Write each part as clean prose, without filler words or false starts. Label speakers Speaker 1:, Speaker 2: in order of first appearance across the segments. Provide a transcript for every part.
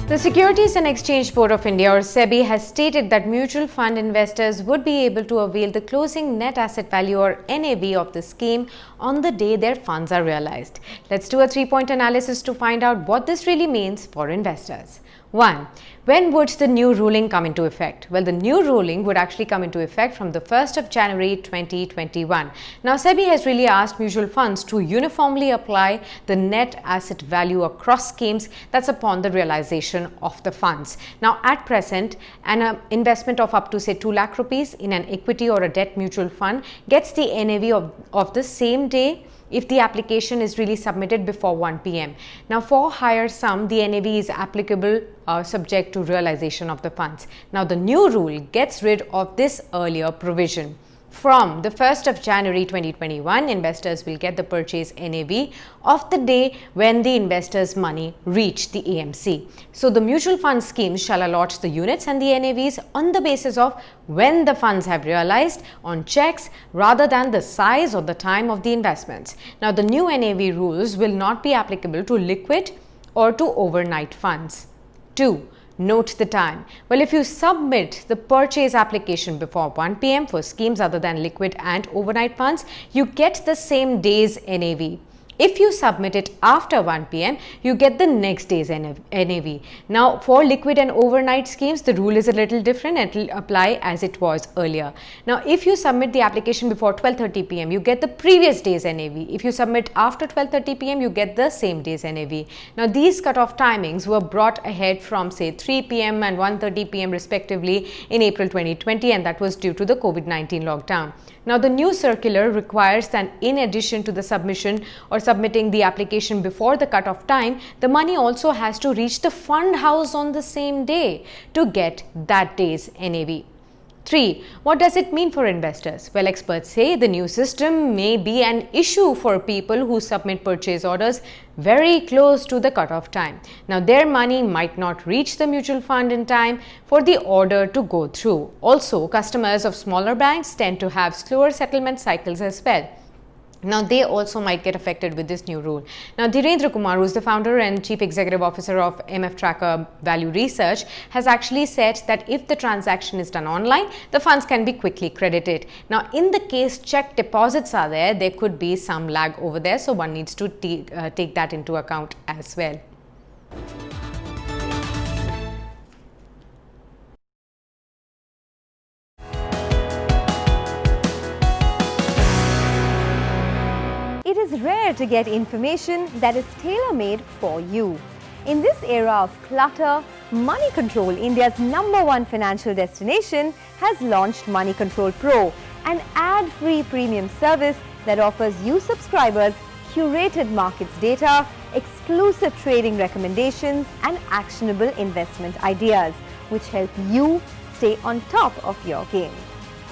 Speaker 1: The Securities and Exchange Board of India, or Sebi, has stated that mutual fund investors would be able to avail the closing net asset value, or NAV, of the scheme on the day their funds are realized. Let's do a three-point analysis to find out what this really means for investors. 1. When would the new ruling come into effect? Well, the new ruling would actually come into effect from the 1st of January 2021. Now, Sebi has really asked mutual funds to uniformly apply the net asset value across schemes that's upon the realization of the funds. Now, at present, an investment of up to say 2 lakh rupees in an equity or a debt mutual fund gets the NAV of the same day if the application is really submitted before 1 p.m. Now, for higher sum, the NAV is applicable subject to realization of the funds. Now, the new rule gets rid of this earlier provision. From the 1st of January 2021, investors will get the purchase NAV of the day when the investor's money reached the AMC. So, the mutual fund schemes shall allot the units and the NAVs on the basis of when the funds have realized on checks rather than the size or the time of the investments. Now, the new NAV rules will not be applicable to liquid or to overnight funds. 2. Note the time. Well, if you submit the purchase application before 1 p.m. for schemes other than liquid and overnight funds, you get the same day's NAV. If you submit it after 1 p.m., you get the next day's NAV. Now, for liquid and overnight schemes, the rule is a little different. It will apply as it was earlier. Now, if you submit the application before 12:30 p.m., you get the previous day's NAV. If you submit after 12:30 p.m., you get the same day's NAV. Now, these cutoff timings were brought ahead from say 3 p.m. and 1:30 p.m. respectively in April 2020, and that was due to the COVID-19 lockdown. Now, the new circular requires that in addition to the submission or submitting the application before the cutoff time, the money also has to reach the fund house on the same day to get that day's NAV. 3. What does it mean for investors? Well, experts say the new system may be an issue for people who submit purchase orders very close to the cutoff time. Now, their money might not reach the mutual fund in time for the order to go through. Also, customers of smaller banks tend to have slower settlement cycles as well. Now, they also might get affected with this new rule. Now, Dhirendra Kumar, who is the founder and chief executive officer of MF Tracker Value Research, has actually said that if the transaction is done online, the funds can be quickly credited. Now, in the case check deposits are there could be some lag over there. So, one needs to take that into account as well.
Speaker 2: It is rare to get information that is tailor-made for you. In this era of clutter, Moneycontrol, India's #1 financial destination, has launched Moneycontrol Pro, an ad-free premium service that offers you subscribers curated markets data, exclusive trading recommendations, and actionable investment ideas, which help you stay on top of your game.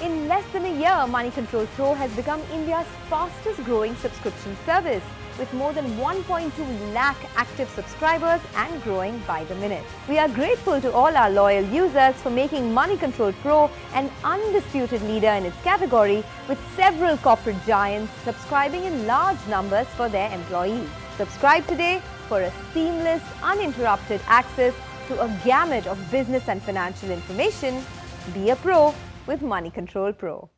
Speaker 2: In less than a year, Moneycontrol Pro has become India's fastest growing subscription service, with more than 1.2 lakh active subscribers and growing by the minute. We are grateful to all our loyal users for making Moneycontrol Pro an undisputed leader in its category, with several corporate giants subscribing in large numbers for their employees. Subscribe today for a seamless, uninterrupted access to a gamut of business and financial information. Be a pro with Moneycontrol Pro.